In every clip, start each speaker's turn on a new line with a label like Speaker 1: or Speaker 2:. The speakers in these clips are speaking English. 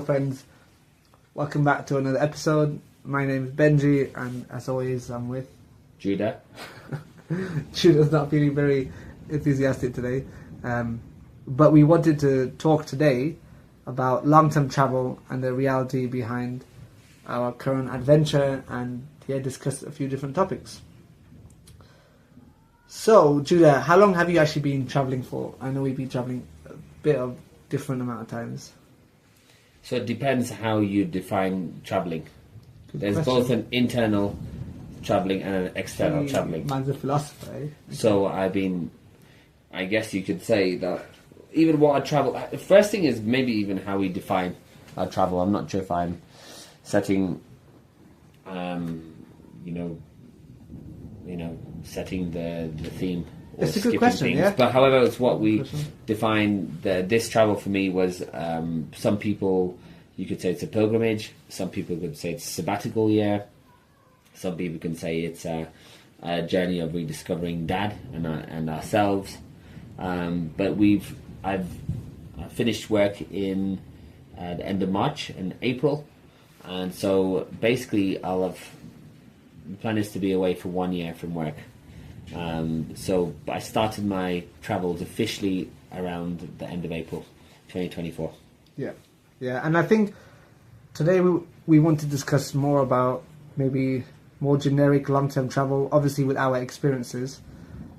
Speaker 1: friends, welcome back to another episode. My name is Benji, and as always, I'm with
Speaker 2: Judah.
Speaker 1: Judah's not feeling very enthusiastic today, but we wanted to talk today about long-term travel and the reality behind our current adventure, and discuss a few different topics. So, Judah, how long have you actually been traveling for? I know we've been traveling a bit of different amount of times.
Speaker 2: So it depends how you define travelling. There's
Speaker 1: question.
Speaker 2: both an internal travelling and an external travelling.
Speaker 1: Man's a philosopher, eh?
Speaker 2: So I guess you could say that even what I travel, the first thing is maybe even how we define our travel. I'm not sure if I'm setting, setting the theme. Or
Speaker 1: It's a good
Speaker 2: skipping
Speaker 1: question,
Speaker 2: things.
Speaker 1: yeah.
Speaker 2: But however, it's what we
Speaker 1: Question.
Speaker 2: define. This travel for me was some people, you could say it's a pilgrimage. Some people could say it's a sabbatical year. Some people can say it's a journey of rediscovering Dad and ourselves. But I've finished work in the end of March and April, and so basically the plan is to be away for 1 year from work. So I started my travels officially around the end of April 2024.
Speaker 1: Yeah, and I think today we want to discuss more about maybe more generic long-term travel, obviously with our experiences.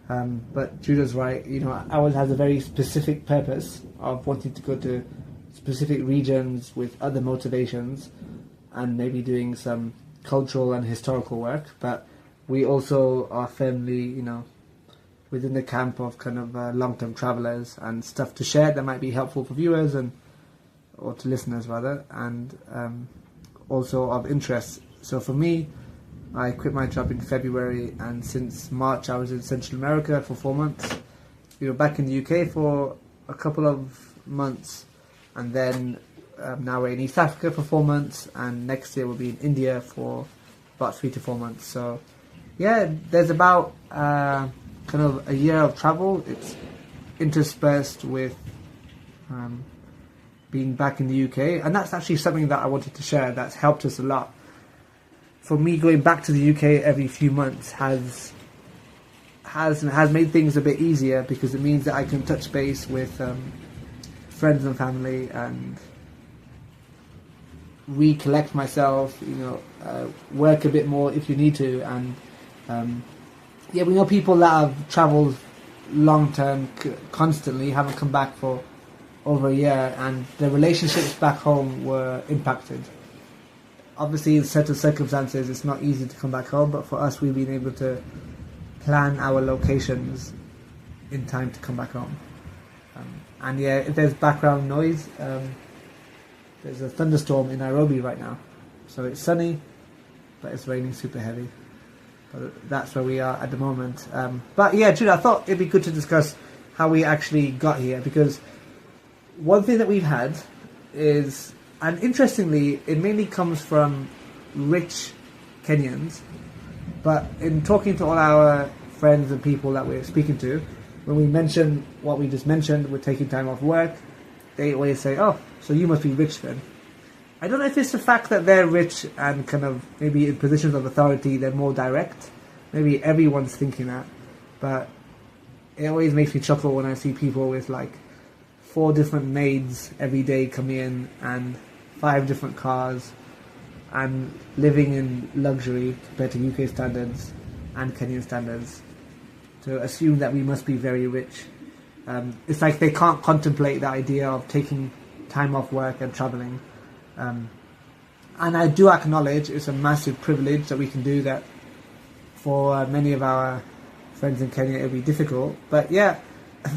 Speaker 1: But Judah's right, ours has a very specific purpose of wanting to go to specific regions with other motivations and maybe doing some cultural and historical work. But we also are firmly, within the camp of kind of long-term travelers and stuff to share that might be helpful for viewers or to listeners rather, and also of interest. So for me, I quit my job in February, and since March I was in Central America for 4 months. Back in the UK for a couple of months, and then now we're in East Africa for 4 months, and next year we'll be in India for about 3 to 4 months. So yeah, there's about kind of a year of travel. It's interspersed with being back in the UK, and that's actually something that I wanted to share that's helped us a lot. For me, going back to the UK every few months has made things a bit easier, because it means that I can touch base with friends and family and recollect myself, work a bit more if you need to. And we know people that have travelled long term constantly haven't come back for over a year, and the relationships back home were impacted. Obviously, in certain circumstances, it's not easy to come back home, but for us, we've been able to plan our locations in time to come back home. If there's background noise, there's a thunderstorm in Nairobi right now. So it's sunny, but it's raining super heavy. But that's where we are at the moment. Judah, I thought it'd be good to discuss how we actually got here, because one thing that we've had is, and interestingly, it mainly comes from rich Kenyans, but in talking to all our friends and people that we're speaking to, when we mention what we just mentioned, we're taking time off work, they always say, oh, so you must be rich then. I don't know if it's the fact that they're rich and kind of maybe in positions of authority, they're more direct. Maybe everyone's thinking that, but it always makes me chuckle when I see people with like 4 different maids every day come in and 5 different cars and living in luxury compared to UK standards and Kenyan standards, to assume that we must be very rich. It's like they can't contemplate the idea of taking time off work and travelling. And I do acknowledge it's a massive privilege that we can do that. For many of our friends in Kenya, it would be difficult. But yeah,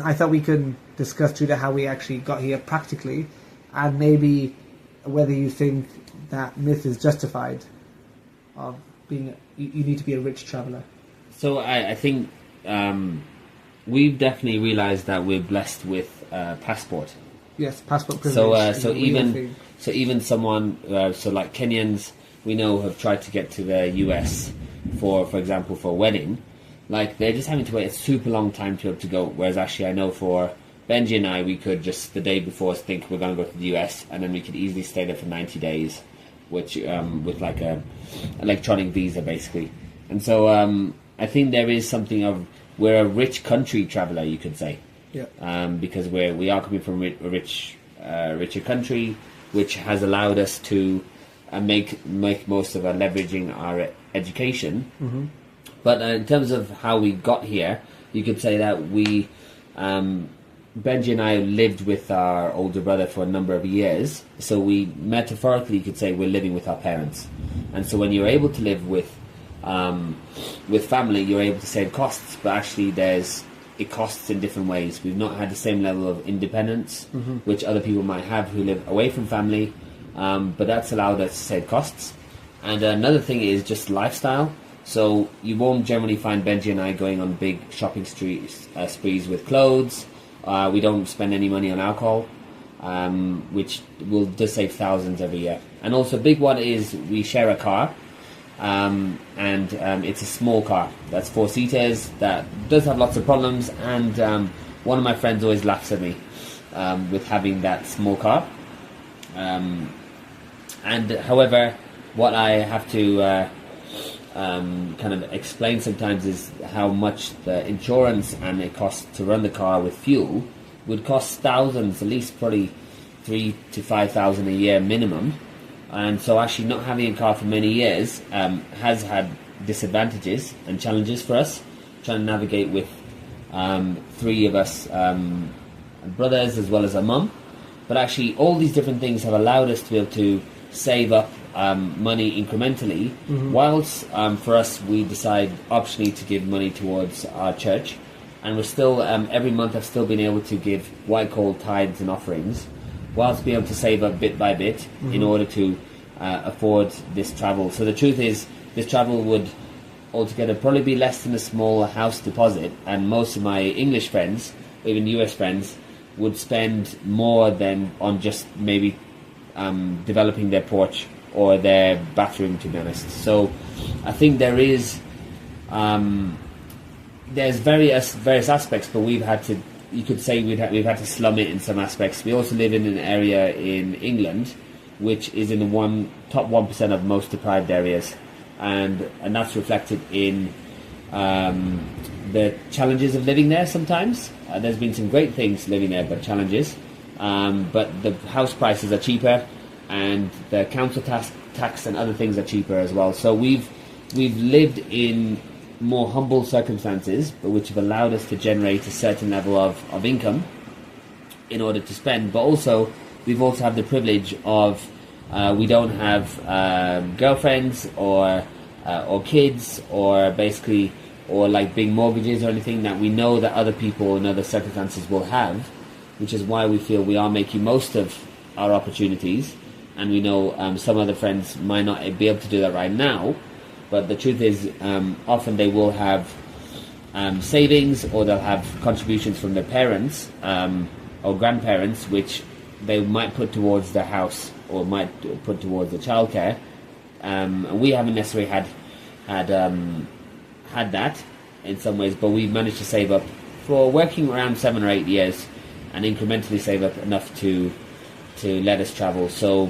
Speaker 1: I thought we could discuss, Judah, how we actually got here practically, and maybe whether you think that myth is justified of being you need to be a rich traveller.
Speaker 2: So I think we've definitely realised that we're blessed with passport.
Speaker 1: Yes, passport privilege.
Speaker 2: So even someone like Kenyans, we know, have tried to get to the US for example, for a wedding. Like, they're just having to wait a super long time to be able to go. Whereas actually, I know for Benji and I, we could just the day before think we're going to go to the US, and then we could easily stay there for 90 days, which with like a electronic visa basically. And so I think there is something of we're a rich country traveler, you could say.
Speaker 1: Yeah.
Speaker 2: Because we are coming from a richer country, which has allowed us to make most of our leveraging our education.
Speaker 1: Mm-hmm.
Speaker 2: But in terms of how we got here, you could say that we, Benji and I lived with our older brother for a number of years. So we, metaphorically, you could say we're living with our parents. And so when you're able to live with family, you're able to save costs. But actually, it costs in different ways. We've not had the same level of independence,
Speaker 1: Mm-hmm.
Speaker 2: which other people might have who live away from family. But that's allowed us to save costs. And another thing is just lifestyle. So you won't generally find Benji and I going on big shopping sprees with clothes. We don't spend any money on alcohol, which will just save thousands every year. And also a big one is we share a car. And it's a small car that's 4-seaters that does have lots of problems, and one of my friends always laughs at me with having that small car, and however what I have to kind of explain sometimes is how much the insurance and it costs to run the car with fuel would cost thousands, at least probably 3,000 to 5,000 a year minimum. And so actually not having a car for many years has had disadvantages and challenges for us, trying to navigate with 3 of us brothers as well as our mum. But actually all these different things have allowed us to be able to save up money incrementally,
Speaker 1: Mm-hmm.
Speaker 2: whilst for us we decide optionally to give money towards our church. And we're still, every month I've still been able to give what I call tithes and offerings, whilst being able to save up bit by bit in order to afford this travel. So the truth is, this travel would altogether probably be less than a small house deposit, and most of my English friends, even US friends, would spend more than on just maybe developing their porch or their bathroom, to be honest. So I think there is there's various aspects, but we've had to, you could say we've had to slum it in some aspects. We also live in an area in England which is in the top 1% of most deprived areas, and that's reflected in the challenges of living there sometimes. There's been some great things living there, but challenges. But the house prices are cheaper, and the council tax and other things are cheaper as well. So we've lived in more humble circumstances, but which have allowed us to generate a certain level of income in order to spend. But also, we've also had the privilege of we don't have girlfriends or kids or like big mortgages or anything that we know that other people in other circumstances will have, which is why we feel we are making most of our opportunities. And we know some other friends might not be able to do that right now, but the truth is often they will have savings, or they'll have contributions from their parents or grandparents, which they might put towards their house or might put towards the childcare. And we haven't necessarily had that in some ways, but we've managed to save up for working around 7 or 8 years, and incrementally save up enough to let us travel. So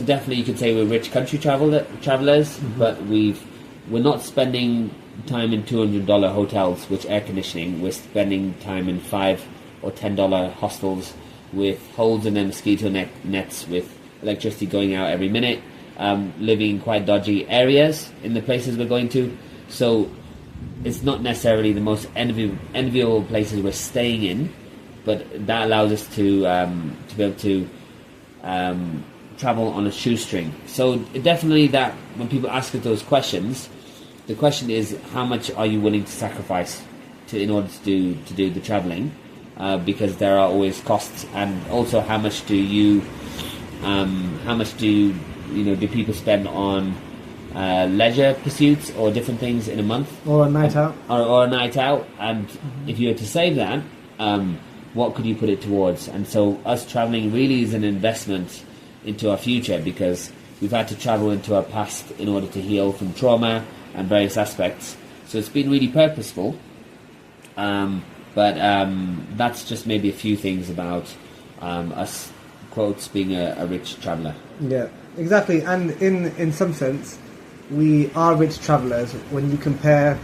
Speaker 2: definitely you could say we're rich country travelers, but we're not spending time in $200 hotels with air conditioning. We're spending time in $5 or $10 hostels with holes in their mosquito nets, with electricity going out every minute, living in quite dodgy areas in the places we're going to. So it's not necessarily the most enviable places we're staying in, but that allows us to be able to travel on a shoestring. So definitely that when people ask us those questions, the question is, how much are you willing to sacrifice in order to do the traveling? Because there are always costs, and also how much do people spend on leisure pursuits or different things in a month,
Speaker 1: Or a night out.
Speaker 2: or a night out, and if you were to save that, what could you put it towards? And so us traveling really is an investment into our future, because we've had to travel into our past in order to heal from trauma and various aspects. So it's been really purposeful. But that's just maybe a few things about us, quotes, being a rich traveller.
Speaker 1: Yeah, exactly. And in some sense, we are rich travellers when you compare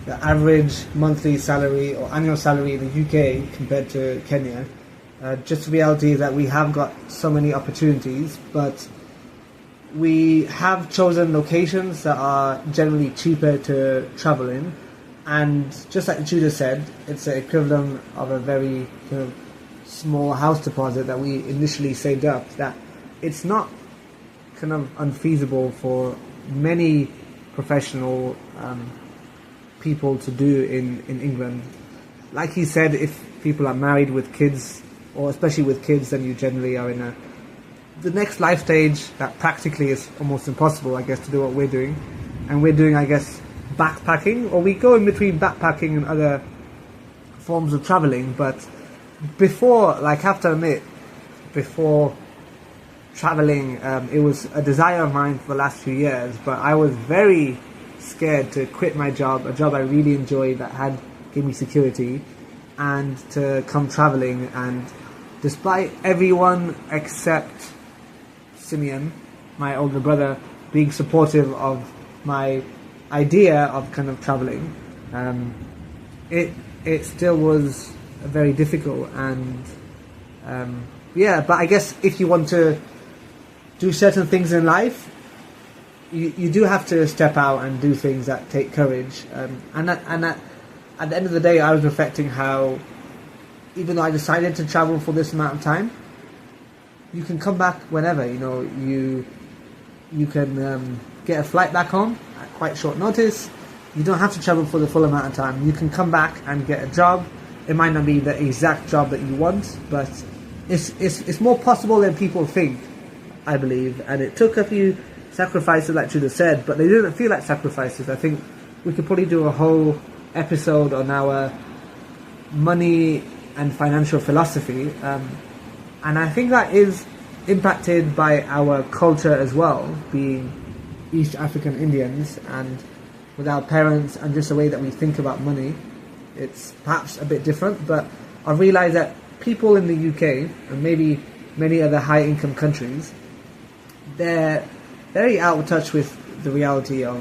Speaker 1: the average monthly salary or annual salary in the UK compared to Kenya. Just the reality is that we have got so many opportunities, but we have chosen locations that are generally cheaper to travel in. And just like Judah said, it's the equivalent of a very kind of small house deposit that we initially saved up, that it's not kind of unfeasible for many professional people to do in England. Like he said, if people are married with kids, or especially with kids, then you generally are in the next life stage that practically is almost impossible, I guess, to do what we're doing. And we're doing, I guess, backpacking, or we go in between backpacking and other forms of traveling. But before, like, I have to admit, before traveling, it was a desire of mine for the last few years, but I was very scared to quit my job, a job I really enjoyed that gave me security, and to come traveling. And despite everyone except Simeon, my older brother, being supportive of my idea of kind of traveling, it still was very difficult. And but I guess if you want to do certain things in life, you do have to step out and do things that take courage. And at the end of the day, I was reflecting how, even though I decided to travel for this amount of time, you can come back whenever. You can get a flight back home at quite short notice. You don't have to travel for the full amount of time. You can come back and get a job. It might not be the exact job that you want, but it's more possible than people think, I believe. And it took a few sacrifices, like Judah said, but they didn't feel like sacrifices. I think we could probably do a whole episode on our money and financial philosophy, and I think that is impacted by our culture as well, being East African Indians, and with our parents and just the way that we think about money, it's perhaps a bit different. But I realise that people in the UK, and maybe many other high income countries, they're very out of touch with the reality of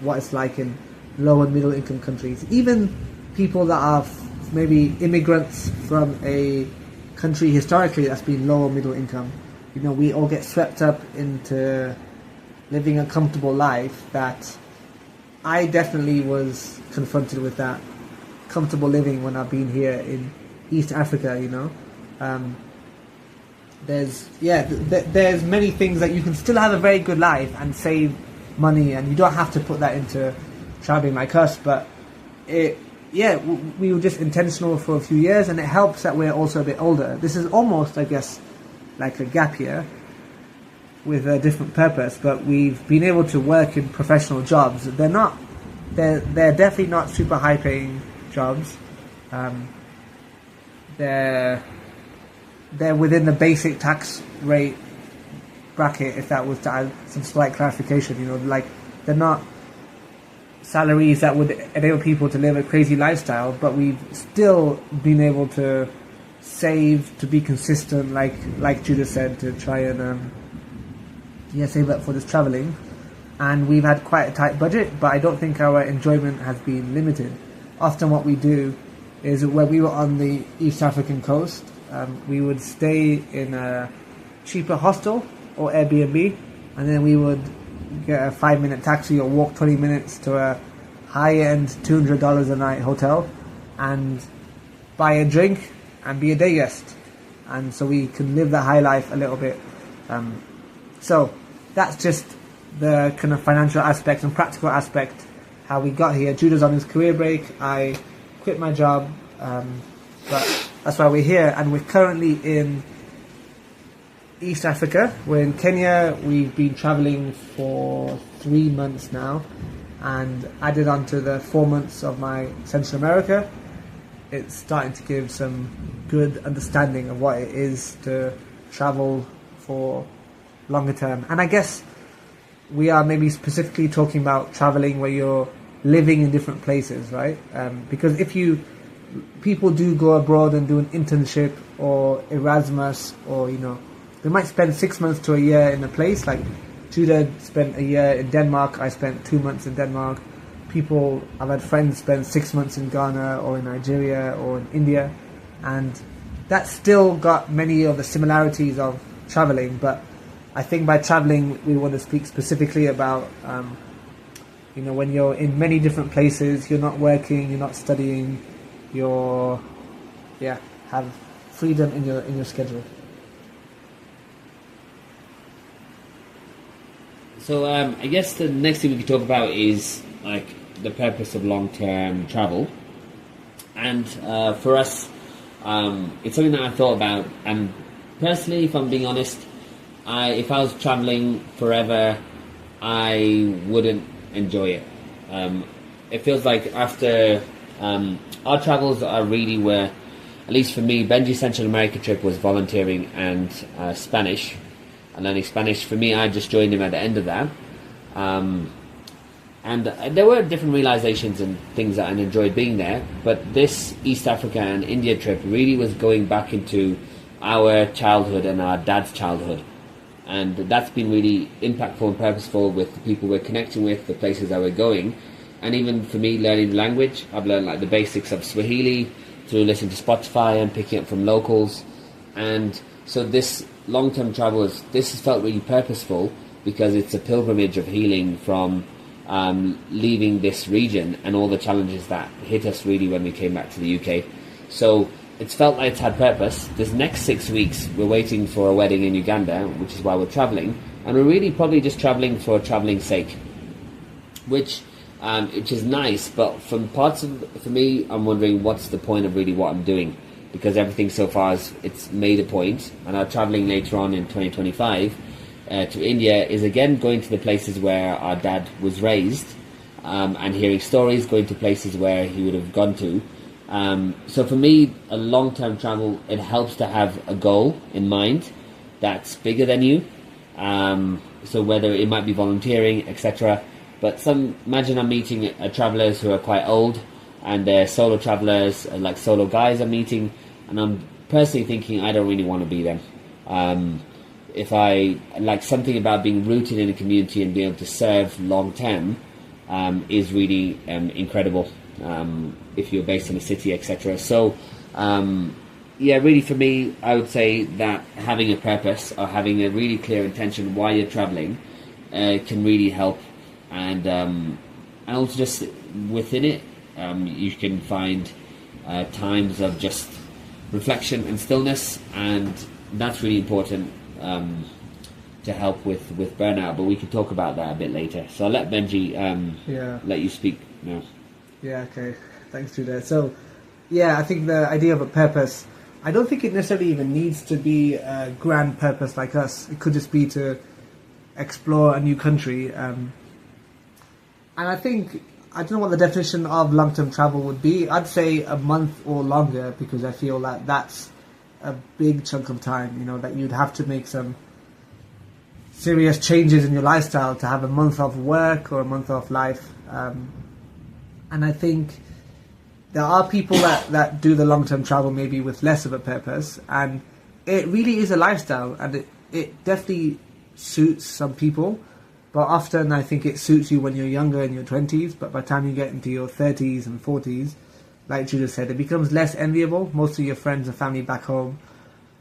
Speaker 1: what it's like in low and middle income countries. Even people that are maybe immigrants from a country historically that's been low or middle income, we all get swept up into living a comfortable life. That I definitely was confronted with that comfortable living when I've been here in East Africa. There's many things that you can still have a very good life and save money, and you don't have to put that into traveling like us. But we were just intentional for a few years, and it helps that we're also a bit older. This is almost, I guess, like a gap year with a different purpose, but we've been able to work in professional jobs. They're definitely not super high paying jobs. They're within the basic tax rate bracket, if that was to add some slight clarification. Like, they're not salaries that would enable people to live a crazy lifestyle, but we've still been able to save, to be consistent, like Judah said, to try and save up for this travelling. And we've had quite a tight budget, but I don't think our enjoyment has been limited. Often what we do is, when we were on the East African coast, we would stay in a cheaper hostel or Airbnb, and then we would get a 5-minute taxi or walk 20 minutes to a high-end $200 a night hotel and buy a drink and be a day guest. And so we can live the high life a little bit. So that's just the kind of financial aspect and practical aspect, how we got here. Judah's on his career break. I quit my job, but that's why we're here. And we're currently in East Africa. We're in Kenya. We've been traveling for 3 months now, and added on to the 4 months of my Central America, it's starting to give some good understanding of what it is to travel for longer term. And I guess we are maybe specifically talking about traveling where you're living in different places, right? Because if you people do go abroad and do an internship or Erasmus, or they might spend 6 months to a year in a place. Like Judah spent a year in Denmark. I spent 2 months in Denmark. I've had friends spend 6 months in Ghana or in Nigeria or in India, and that's still got many of the similarities of traveling. But I think by traveling, we want to speak specifically about when you're in many different places, you're not working, you're not studying, have freedom in your schedule.
Speaker 2: So I guess the next thing we could talk about is like the purpose of long-term travel, and for us, it's something that I've thought about. And personally, if I'm being honest, if I was traveling forever, I wouldn't enjoy it. It feels like after our travels are really where, at least for me, Benji's Central America trip was volunteering and Spanish, and learning Spanish. For me, I just joined him at the end of that. And there were different realizations and things that I enjoyed being there, but this East Africa and India trip really was going back into our childhood and our dad's childhood. And that's been really impactful and purposeful with the people we're connecting with, the places that we're going. And even for me, learning the language, I've learned like the basics of Swahili through listening to Spotify and picking up from locals. And so this long-term travel this has felt really purposeful because it's a pilgrimage of healing from leaving this region and all the challenges that hit us really when we came back to the UK. So it's felt like it's had purpose. This next 6 weeks, we're waiting for a wedding in Uganda, which is why we're travelling. And we're really probably just travelling for travelling's sake, which is nice. But for me, I'm wondering what's the point of really what I'm doing, because everything so far it's made a point. And our travelling later on in 2025 to India is again going to the places where our dad was raised, and hearing stories, going to places where he would have gone to. So for me, a long-term travel, it helps to have a goal in mind that's bigger than you. So whether it might be volunteering, etc. But imagine I'm meeting travellers who are quite old, and they're solo travellers, like solo guys I'm meeting, and I'm personally thinking I don't really want to be them. If I like something about being rooted in a community and being able to serve long term is really incredible. If you're based in a city, etc. So, really for me, I would say that having a purpose or having a really clear intention why you're travelling can really help, and also just within it, you can find times of just reflection and stillness, and that's really important to help with burnout. But we can talk about that a bit later. So I'll let Benji let you speak now.
Speaker 1: Yeah, okay. Thanks, Judah. So, I think the idea of a purpose, I don't think it necessarily even needs to be a grand purpose like us. It could just be to explore a new country. And I think, I don't know what the definition of long-term travel would be. I'd say a month or longer, because I feel like that's a big chunk of time, that you'd have to make some serious changes in your lifestyle to have a month of work or a month of life. And I think there are people that do the long-term travel maybe with less of a purpose, and it really is a lifestyle, and it definitely suits some people, but often I think it suits you when you're younger, in your 20s, but by the time you get into your 30s and 40s, like Judah said, it becomes less enviable. Most of your friends and family back home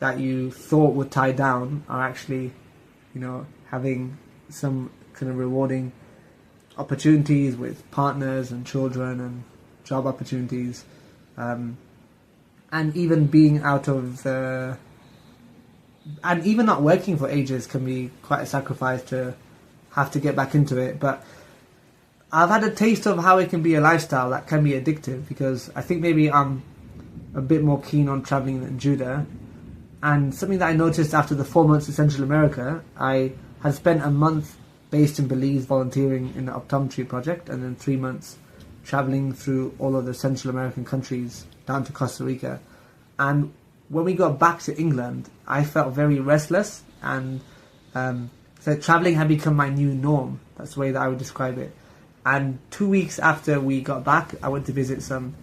Speaker 1: that you thought would tie down are actually, having some kind of rewarding opportunities with partners and children and job opportunities, and even being out of the, and even not working for ages can be quite a sacrifice to have to get back into it. But I've had a taste of how it can be a lifestyle that can be addictive, because I think maybe I'm a bit more keen on traveling than Judah. And something that I noticed after the 4 months in Central America, I had spent a month based in Belize volunteering in the optometry project, and then 3 months traveling through all of the Central American countries down to Costa Rica. And when we got back to England, I felt very restless, and so traveling had become my new norm. That's the way that I would describe it. And 2 weeks after we got back, I went to visit some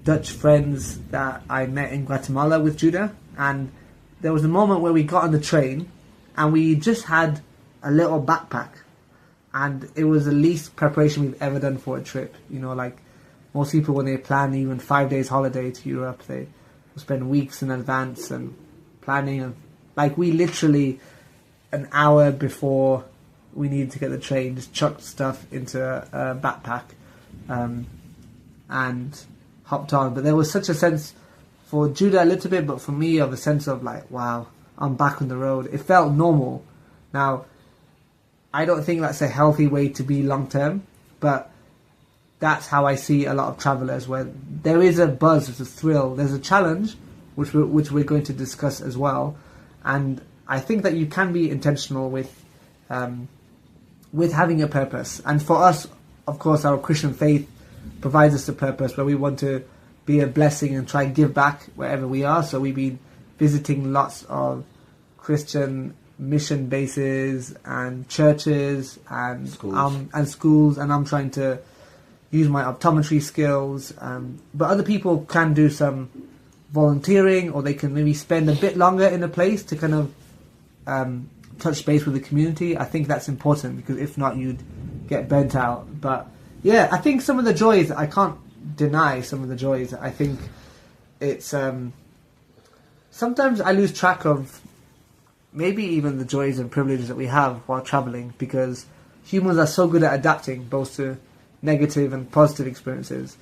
Speaker 1: Dutch friends that I met in Guatemala with Judah, and there was a moment where we got on the train and we just had a little backpack, and it was the least preparation we've ever done for a trip. You know, like most people when they plan even 5 days holiday to Europe, they will spend weeks in advance and planning, and like we literally an hour before we needed to get the train just chucked stuff into a backpack and hopped on. But there was such a sense for Judah a little bit, but for me of a sense of like, wow, I'm back on the road. It felt normal. Now, I don't think that's a healthy way to be long term, but that's how I see a lot of travellers, where there is a buzz, there's a thrill, there's a challenge, which we're going to discuss as well. And I think that you can be intentional with having a purpose. And for us, of course, our Christian faith provides us a purpose where we want to be a blessing and try and give back wherever we are. So we've been visiting lots of Christian mission bases and churches and schools, and I'm trying to use my optometry skills. But other people can do some volunteering, or they can maybe spend a bit longer in a place to kind of touch base with the community. I think that's important, because if not, you'd get burnt out. But yeah, I think some of the joys, I can't deny some of the joys. I think it's sometimes I lose track of maybe even the joys and privileges that we have while traveling, because humans are so good at adapting both to negative and positive experiences.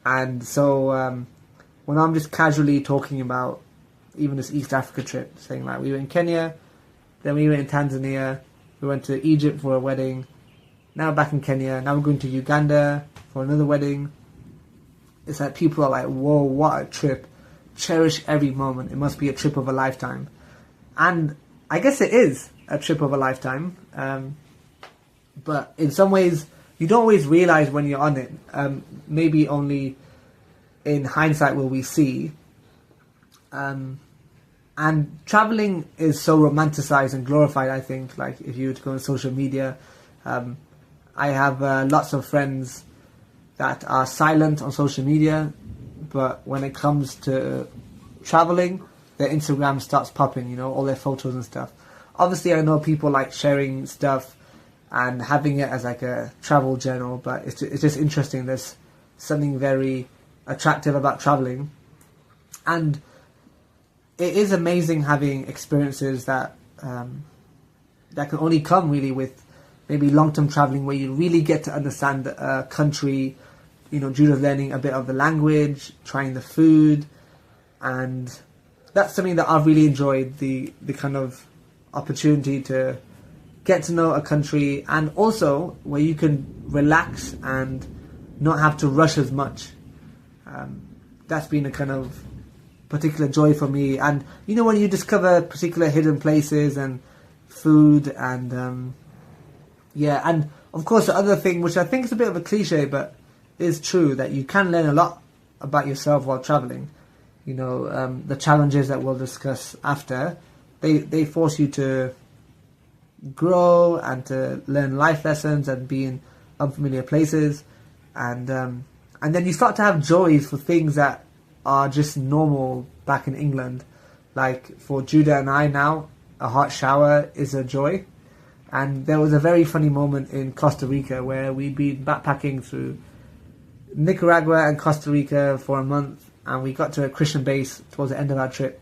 Speaker 1: And so when I'm just casually talking about even this East Africa trip, saying like we were in Kenya, then we were in Tanzania, we went to Egypt for a wedding, now back in Kenya, now we're going to Uganda for another wedding. It's like people are like, whoa, what a trip. Cherish every moment. It must be a trip of a lifetime. And I guess it is a trip of a lifetime. But in some ways, you don't always realize when you're on it. Maybe only in hindsight will we see. And traveling is so romanticized and glorified, I think. Like if you were to go on social media, I have lots of friends that are silent on social media, but when it comes to traveling, their Instagram starts popping, you know, all their photos and stuff. Obviously, I know people like sharing stuff and having it as like a travel journal, but it's just interesting. There's something very attractive about traveling. And it is amazing having experiences that that can only come really with maybe long-term traveling, where you really get to understand a country. You know, Judah's learning a bit of the language, trying the food, and that's something that I've really enjoyed, the kind of opportunity to get to know a country, and also where you can relax and not have to rush as much. That's been a kind of particular joy for me. And you know, when you discover particular hidden places and food and and of course the other thing, which I think is a bit of a cliche but is true, that you can learn a lot about yourself while traveling. You know, the challenges that we'll discuss after, they force you to grow and to learn life lessons and be in unfamiliar places, and then you start to have joys for things that are just normal back in England. Like for Judah and I now, a hot shower is a joy. And there was a very funny moment in Costa Rica where we'd been backpacking through Nicaragua and Costa Rica for a month, and we got to a Christian base towards the end of our trip.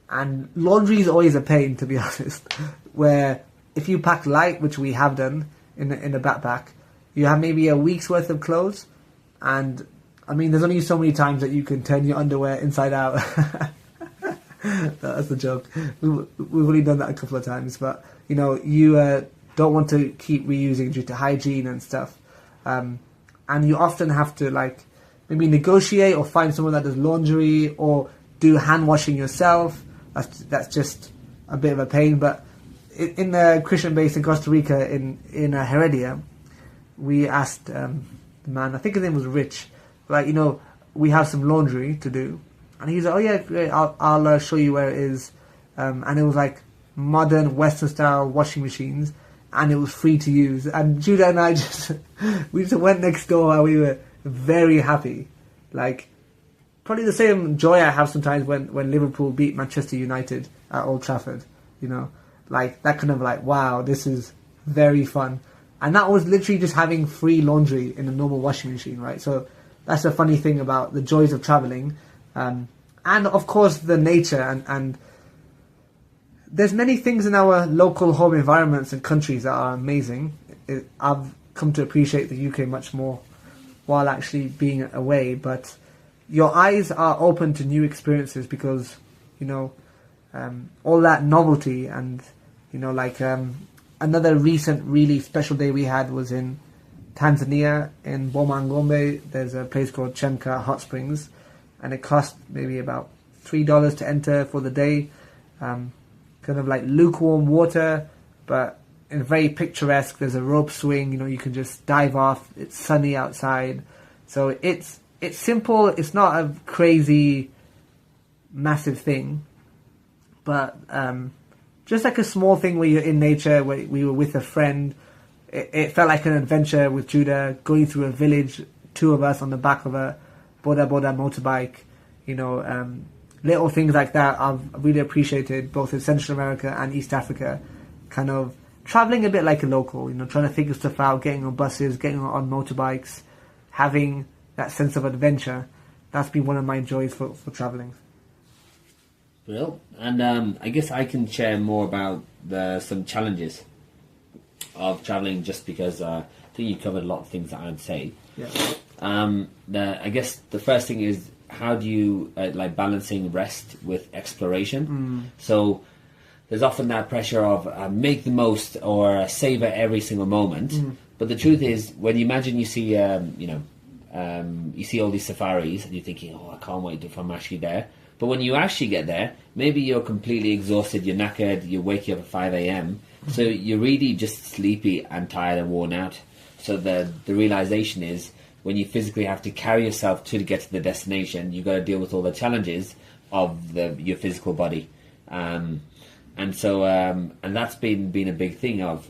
Speaker 1: And laundry is always a pain, to be honest, where if you pack light, which we have done in a backpack, you have maybe a week's worth of clothes. And I mean, there's only so many times that you can turn your underwear inside out. That's a joke. We've only done that a couple of times, but you know, you don't want to keep reusing due to hygiene and stuff. And you often have to like maybe negotiate or find someone that does laundry or do hand washing yourself. That's just a bit of a pain. But in the Christian base in Costa Rica, in Heredia, we asked the man, I think his name was Rich, like, you know, we have some laundry to do. And he's like, oh yeah, great, I'll show you where it is. And it was like modern Western style washing machines, and it was free to use. And Judah and I we just went next door, and we were very happy. Like, probably the same joy I have sometimes when Liverpool beat Manchester United at Old Trafford. You know, like that kind of like, wow, this is very fun. And that was literally just having free laundry in a normal washing machine, right? So that's the funny thing about the joys of traveling. And of course the nature and there's many things in our local home environments and countries that are amazing. I've come to appreciate the UK much more while actually being away, but your eyes are open to new experiences because, you know, all that novelty and, you know, like another recent really special day we had was in Tanzania, in Bomangombe. There's a place called Chemka Hot Springs, and it cost maybe about $3 to enter for the day. Kind of like lukewarm water, but in very picturesque. There's a rope swing, you know, you can just dive off. It's sunny outside. So it's simple. It's not a crazy, massive thing, but just like a small thing where you're in nature, where we were with a friend. It felt like an adventure with Judah, going through a village, two of us on the back of a Boda Boda motorbike, you know, little things like that I've really appreciated both in Central America and East Africa, kind of travelling a bit like a local, you know, trying to figure stuff out, getting on buses, getting on motorbikes, having that sense of adventure. That's been one of my joys for travelling.
Speaker 2: Well, and I guess I can share more about some challenges of travelling, just because I think you covered a lot of things that I'd say.
Speaker 1: Yeah.
Speaker 2: I guess the first thing is, how do you like balancing rest with exploration? So there's often that pressure of make the most or savor every single moment. But the truth is, when you imagine you see you see all these safaris and you're thinking, oh, I can't wait if I'm actually there. But when you actually get there, maybe you're completely exhausted, you're knackered, you're waking up at 5 a.m. So you're really just sleepy and tired and worn out. So the realization is, when you physically have to carry yourself to get to the destination, you've got to deal with all the challenges of your physical body. And that's been a big thing of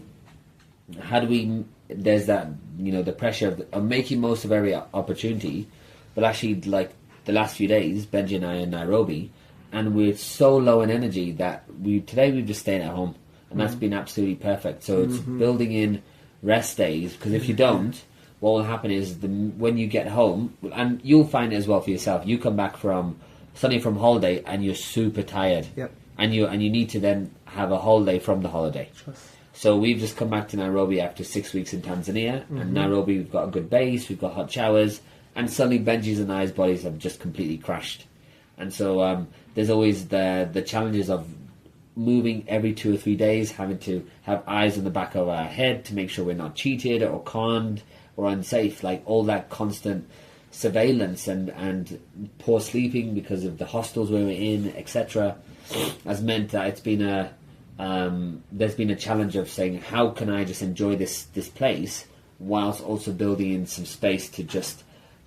Speaker 2: how do we, there's that, you know, the pressure of making most of every opportunity, but actually, like the last few days, Benji and I are in Nairobi, and we're so low in energy that today we've just stayed at home, and that's been absolutely perfect. So it's building in rest days, because if you don't, what will happen is when you get home, and you'll find it as well for yourself, you come back from holiday and you're super tired.
Speaker 1: Yep.
Speaker 2: And you need to then have a holiday from the holiday. So we've just come back to Nairobi after 6 weeks in Tanzania, and Nairobi, we've got a good base, we've got hot showers, and suddenly Benji's and I's bodies have just completely crashed. And so there's always the challenges of moving every 2 or 3 days, having to have eyes on the back of our head to make sure we're not cheated or conned or unsafe, like all that constant surveillance and poor sleeping because of the hostels we were in, etc., has meant that it's been there's been a challenge of saying, how can I just enjoy this place whilst also building in some space to just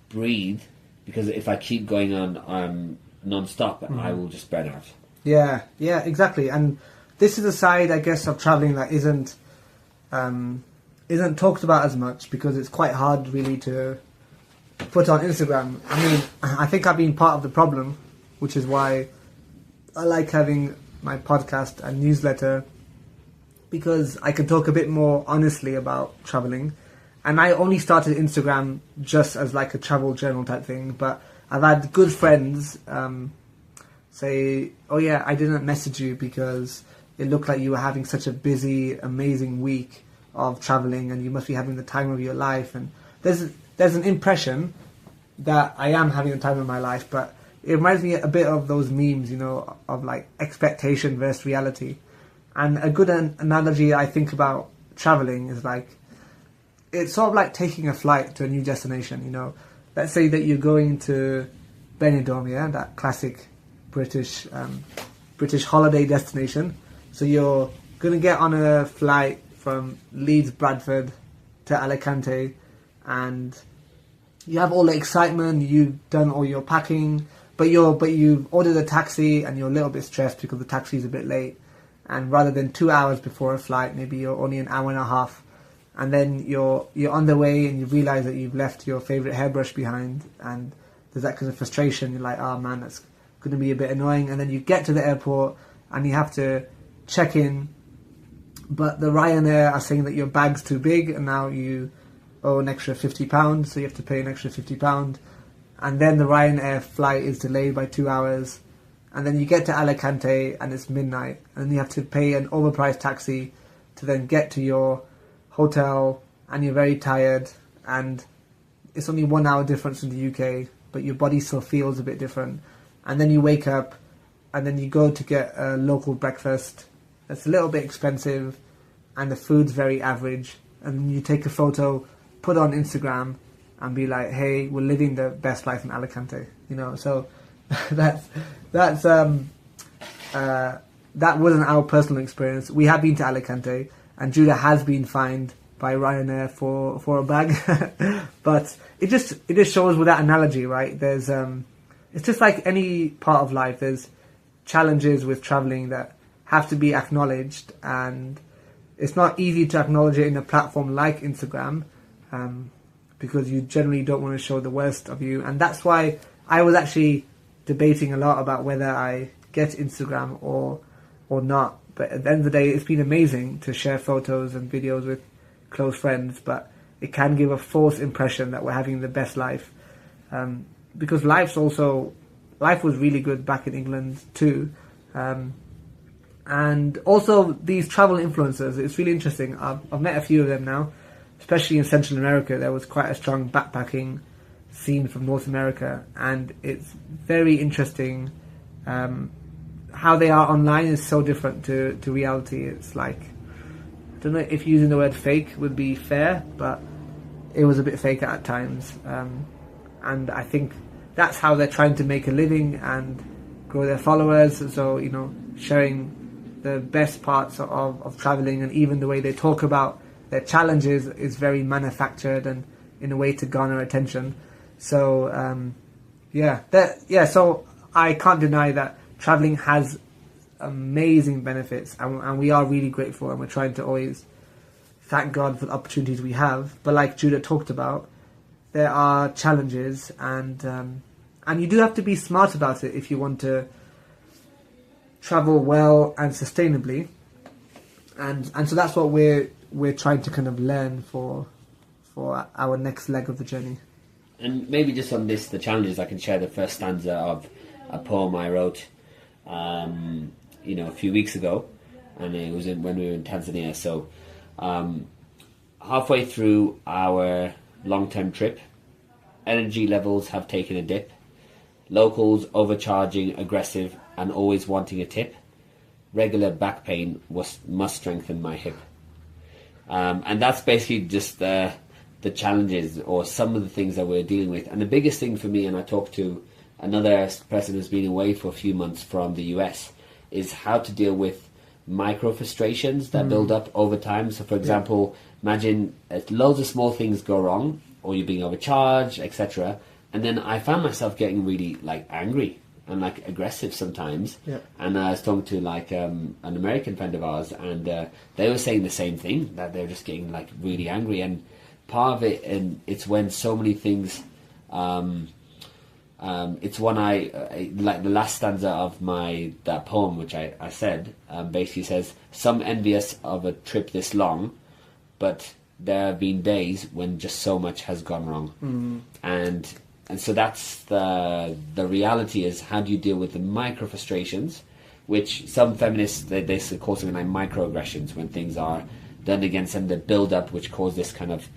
Speaker 2: breathe, because if I keep going on non-stop, I will just burn out.
Speaker 1: Yeah, exactly. And this is a side, I guess, of travelling that isn't talked about as much, because it's quite hard really to put on Instagram. I mean, I think I've been part of the problem, which is why I like having my podcast and newsletter, because I can talk a bit more honestly about travelling. And I only started Instagram just as like a travel journal type thing, but I've had good friends say, oh yeah, I didn't message you because it looked like you were having such a busy, amazing week of travelling and you must be having the time of your life. And there's an impression that I am having the time of my life, but it reminds me a bit of those memes, you know, of like expectation versus reality. And a good analogy I think about travelling is like, it's sort of like taking a flight to a new destination, you know. Let's say that you're going to Benidorm, yeah, that classic British holiday destination. So you're going to get on a flight from Leeds, Bradford to Alicante, and you have all the excitement, you've done all your packing, but you've ordered a taxi and you're a little bit stressed because the taxi's a bit late. And rather than 2 hours before a flight, maybe you're only an hour and a half. And then you're on the way and you realise that you've left your favourite hairbrush behind, and there's that kind of frustration. You're like, oh man, that's going to be a bit annoying. And then you get to the airport and you have to check in, but the Ryanair are saying that your bag's too big and now you owe an extra £50, so you have to pay an extra £50. And then the Ryanair flight is delayed by 2 hours. And then you get to Alicante and it's midnight. And you have to pay an overpriced taxi to then get to your hotel, and you're very tired. And it's only 1 hour difference in the UK, but your body still feels a bit different. And then you wake up and then you go to get a local breakfast. It's a little bit expensive and the food's very average. And then you take a photo, put it on Instagram, and be like, hey, we're living the best life in Alicante. You know, so that wasn't our personal experience. We have been to Alicante, and Judah has been fined by Ryanair for a bag. But it just shows with that analogy, right? There's it's just like any part of life. There's challenges with traveling that have to be acknowledged, and it's not easy to acknowledge it in a platform like Instagram, because you generally don't want to show the worst of you. And that's why I was actually debating a lot about whether I get Instagram or not. But at the end of the day, it's been amazing to share photos and videos with close friends, but it can give a false impression that we're having the best life. Because life was really good back in England too. And also these travel influencers, it's really interesting. I've met a few of them now, especially in Central America. There was quite a strong backpacking scene from North America, and it's very interesting. How they are online is so different to reality. It's like, I don't know if using the word fake would be fair, but it was a bit fake at times. And I think that's how they're trying to make a living and grow their followers. So, you know, sharing the best parts of traveling, and even the way they talk about their challenges is very manufactured and in a way to garner attention. So, so I can't deny that traveling has amazing benefits, and we are really grateful, and we're trying to always thank God for the opportunities we have. But like Judah talked about, there are challenges, and you do have to be smart about it if you want to travel well and sustainably. And so that's what we're trying to kind of learn for our next leg of the journey.
Speaker 2: And maybe just on this, the challenges, I can share the first stanza of a poem I wrote, a few weeks ago, and it was when we were in Tanzania. So, halfway through our long-term trip, energy levels have taken a dip. Locals overcharging, aggressive, and always wanting a tip. Regular back pain must strengthen my hip. And that's basically just the challenges, or some of the things that we're dealing with. And the biggest thing for me, and I talked to another person who's been away for a few months from the US, is how to deal with micro frustrations that build up over time. So, for example, imagine loads of small things go wrong, or you're being overcharged, etc. And then I found myself getting really angry and aggressive sometimes.
Speaker 1: Yeah.
Speaker 2: And I was talking to an American friend of ours, and they were saying the same thing, that they were just getting really angry. And part of it, and it's when so many things. It's one I like. The last stanza of that poem, which I said, basically says, "Some envious of a trip this long, but there have been days when just so much has gone wrong." And so that's the reality, is how do you deal with the micro frustrations, which some feminists they call something like microaggressions, when things are done against them that build up, which cause this kind of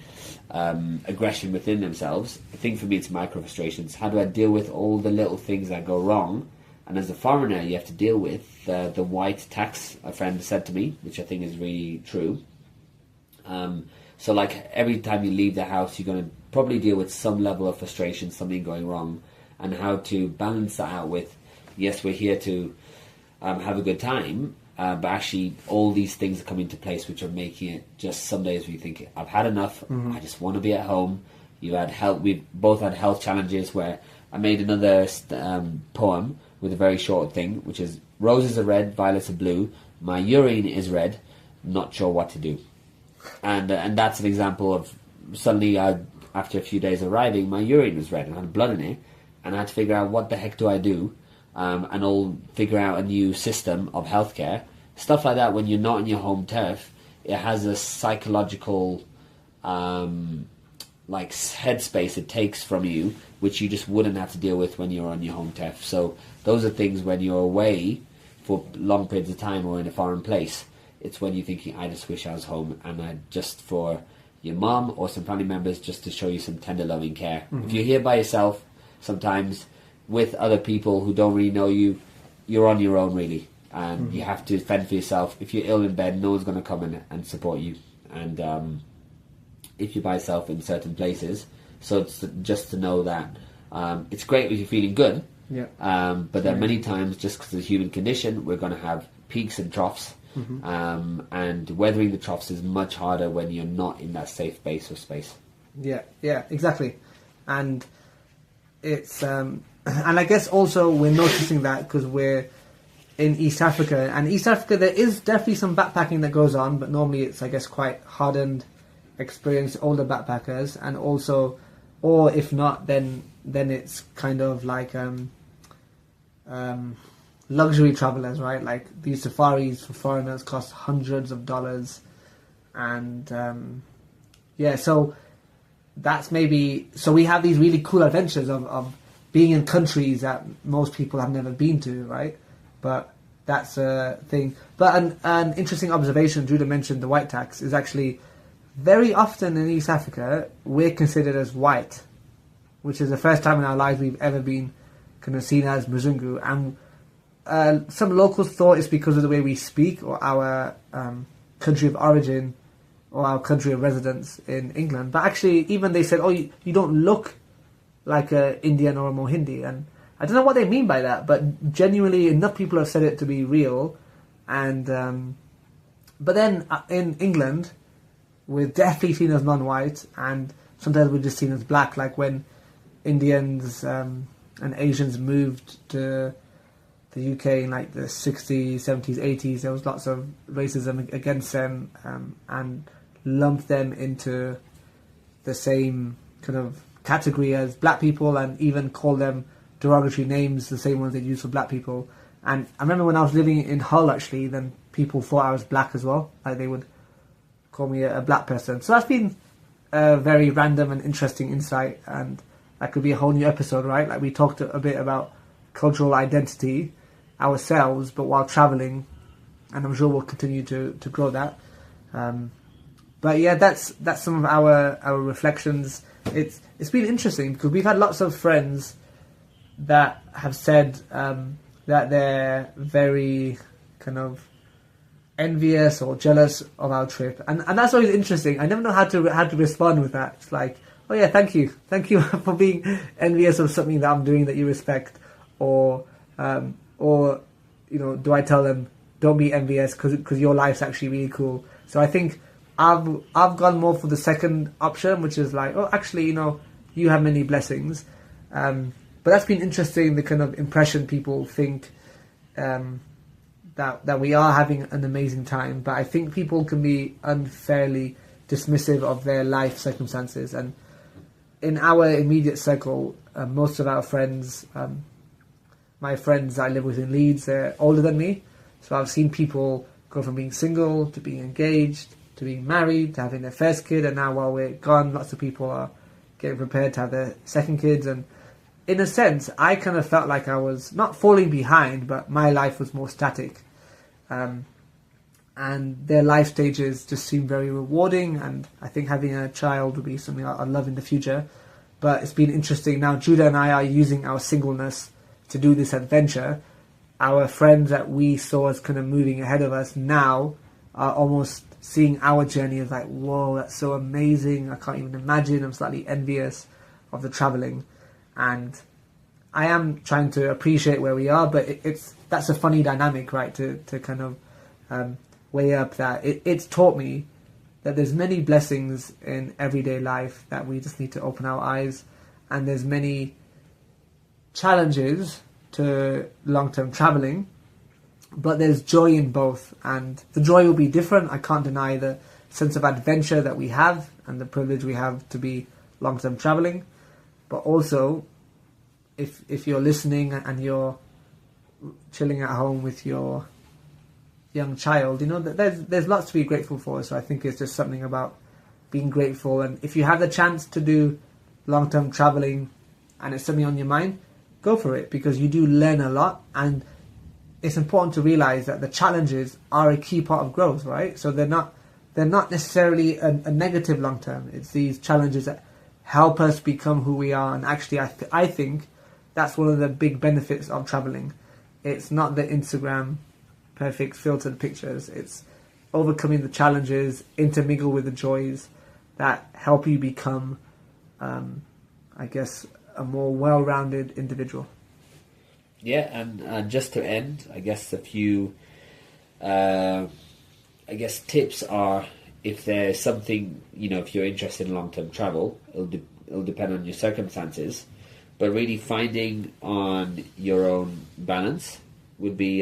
Speaker 2: aggression within themselves. I think for me it's micro frustrations. How do I deal with all the little things that go wrong? And as a foreigner, you have to deal with the white tax, a friend said to me, which I think is really true. So every time you leave the house, you're going to probably deal with some level of frustration, something going wrong, and how to balance that out with, yes, we're here to have a good time, but actually all these things are coming into place which are making it just some days where you think, I've had enough, I just want to be at home. We've both had health challenges, where I made another poem with a very short thing, which is, roses are red, violets are blue, my urine is red, not sure what to do. And that's an example of, suddenly after a few days arriving, my urine was red and had blood in it, and I had to figure out what the heck do I do, and I'll figure out a new system of healthcare. Stuff like that, when you're not in your home turf, it has a psychological like headspace it takes from you, which you just wouldn't have to deal with when you're on your home turf. So those are things when you're away for long periods of time or in a foreign place. It's when you're thinking, I just wish I was home, and I just for your mum or some family members, just to show you some tender loving care. If you're here by yourself, sometimes with other people who don't really know you, you're on your own really, and you have to fend for yourself. If you're ill in bed, no one's going to come in and support you. And if you're by yourself in certain places, so it's just to know that it's great if you're feeling good, but there are many times, just because of the human condition, we're going to have peaks and troughs. And weathering the troughs is much harder when you're not in that safe base or space.
Speaker 1: Yeah, exactly. And it's and I guess also we're noticing that because we're in East Africa, and East Africa there is definitely some backpacking that goes on, but normally it's, I guess, quite hardened, experienced older backpackers, and also, or if not, then it's kind of like luxury travelers, right? Like these safaris for foreigners cost hundreds of dollars, and so that's maybe, so we have these really cool adventures of being in countries that most people have never been to, right? But that's a thing. But an interesting observation, Judah mentioned the white tax, is actually very often in East Africa we're considered as white, which is the first time in our lives we've ever been kind of seen as Mzungu. And some locals thought it's because of the way we speak, or our country of origin, or our country of residence in England. But actually, even they said, oh, you don't look like an Indian or a Mohindi. And I don't know what they mean by that, but genuinely enough people have said it to be real. And but then in England, we're definitely seen as non-white, and sometimes we're just seen as black, like when Indians and Asians moved to the UK in like the 60s, 70s, 80s, there was lots of racism against them, and lumped them into the same kind of category as black people, and even call them derogatory names, the same ones they use for black people. And I remember when I was living in Hull, actually, then people thought I was black as well. Like they would call me a black person. So that's been a very random and interesting insight, and that could be a whole new episode, right? Like we talked a bit about cultural identity ourselves, but while traveling, and I'm sure we'll continue to grow that. But yeah, that's some of our reflections. It's been interesting because we've had lots of friends that have said that they're very kind of envious or jealous of our trip, and that's always interesting. I never know how to respond with that. It's like, oh yeah, thank you for being envious of something that I'm doing that you respect, or you know, do I tell them don't be envious because your life's actually really cool? So I think I've gone more for the second option, which is like, oh, actually, you know, you have many blessings. But that's been interesting, the kind of impression people think that we are having an amazing time. But I think people can be unfairly dismissive of their life circumstances. And in our immediate circle, most of our friends, my friends I live with in Leeds, they're older than me. So I've seen people go from being single to being engaged to being married to having their first kid, and now while we're gone, lots of people are getting prepared to have their second kids. And in a sense, I kind of felt like I was not falling behind, but my life was more static. And their life stages just seem very rewarding, and I think having a child would be something I'd love in the future. But it's been interesting. Now Judah and I are using our singleness to do this adventure. Our friends that we saw as kind of moving ahead of us now are almost seeing our journey as like, whoa, that's so amazing. I can't even imagine. I'm slightly envious of the traveling. And I am trying to appreciate where we are, but that's a funny dynamic, right? To kind of weigh up that it's taught me that there's many blessings in everyday life that we just need to open our eyes, and there's many challenges to long-term traveling, but there's joy in both, and the joy will be different. I can't deny the sense of adventure that we have and the privilege we have to be long-term traveling, but also if you're listening and you're chilling at home with your young child, you know, there's lots to be grateful for. So I think it's just something about being grateful. And if you have the chance to do long-term traveling and it's something on your mind, go for it, because you do learn a lot. And it's important to realize that the challenges are a key part of growth, right? So they're not necessarily a negative long-term. It's these challenges that help us become who we are. And actually, I think that's one of the big benefits of traveling. It's not the Instagram perfect filtered pictures. It's overcoming the challenges, intermingle with the joys that help you become, I guess, a more well-rounded individual.
Speaker 2: Yeah, and just to end, I guess a few, tips are, if there's something, if you're interested in long-term travel, it'll depend on your circumstances, but really finding on your own balance would be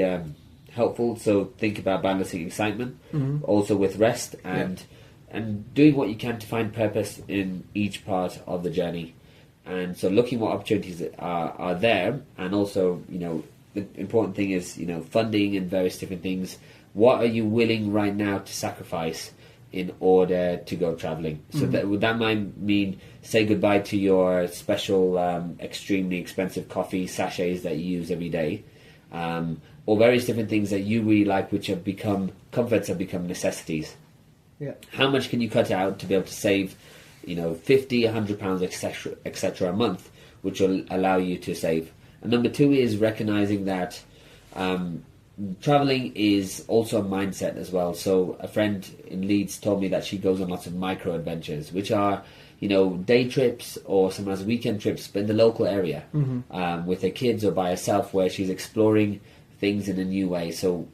Speaker 2: helpful. So think about balancing excitement, also with rest, and doing what you can to find purpose in each part of the journey. And so looking what opportunities are there, and also, the important thing is, funding and various different things. What are you willing right now to sacrifice in order to go traveling? So that might mean say goodbye to your special, extremely expensive coffee sachets that you use every day, or various different things that you really like, which have become comforts, have become necessities.
Speaker 1: Yeah.
Speaker 2: How much can you cut out to be able to save, 50, £100, etc. a month, which will allow you to save? And number two is recognizing that traveling is also a mindset as well. So a friend in Leeds told me that she goes on lots of micro adventures, which are, day trips or sometimes weekend trips, but in the local area, with her kids or by herself, where she's exploring things in a new way. So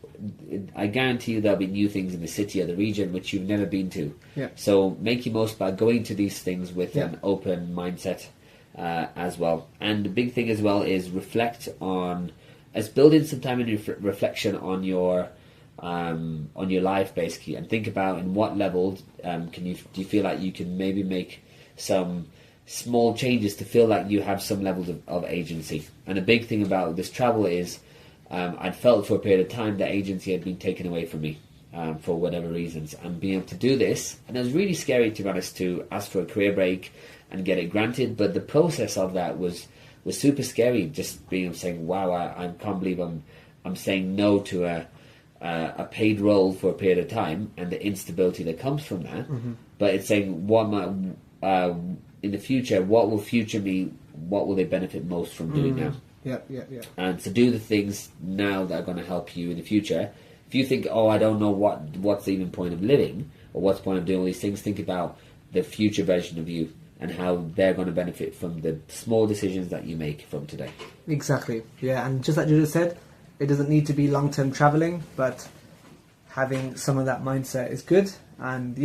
Speaker 2: I guarantee you there'll be new things in the city or the region which you've never been to.
Speaker 1: Yeah.
Speaker 2: So make your most by going to these things with an open mindset as well. And the big thing as well is reflect on, as building some time in reflection on your life, basically, and think about in what level do you feel like you can maybe make some small changes to feel like you have some levels of agency. And the big thing about this travel is I'd felt for a period of time that agency had been taken away from me for whatever reasons, and being able to do this, and it was really scary, to be honest, to ask for a career break and get it granted, but the process of that was super scary. Just being saying, wow, I can't believe I'm saying no to a paid role for a period of time, and the instability that comes from that. But it's saying, what in the future, what will future me, what will they benefit most from doing now?
Speaker 1: Yeah.
Speaker 2: And to do the things now that are going to help you in the future. If you think, I don't know what's the even point of living, or what's the point of doing all these things, think about the future version of you and how they're going to benefit from the small decisions that you make from today.
Speaker 1: Exactly. Yeah, and just like you just said, it doesn't need to be long-term traveling, but having some of that mindset is good. And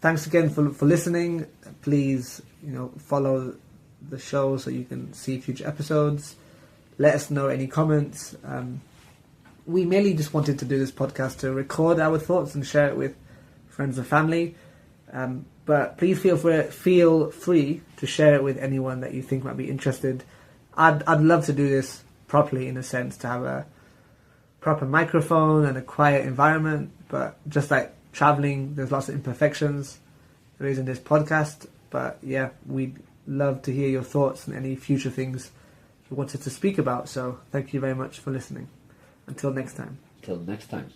Speaker 1: thanks again for listening. Please, follow the show so you can see future episodes. Let us know any comments. We mainly just wanted to do this podcast to record our thoughts and share it with friends and family. But please feel free to share it with anyone that you think might be interested. I'd love to do this properly, in a sense, to have a proper microphone and a quiet environment. But just like traveling, there's lots of imperfections. There is in this podcast. But yeah, we'd love to hear your thoughts and any future things you wanted to speak about. So thank you very much for listening. Until next time.
Speaker 2: Till next time.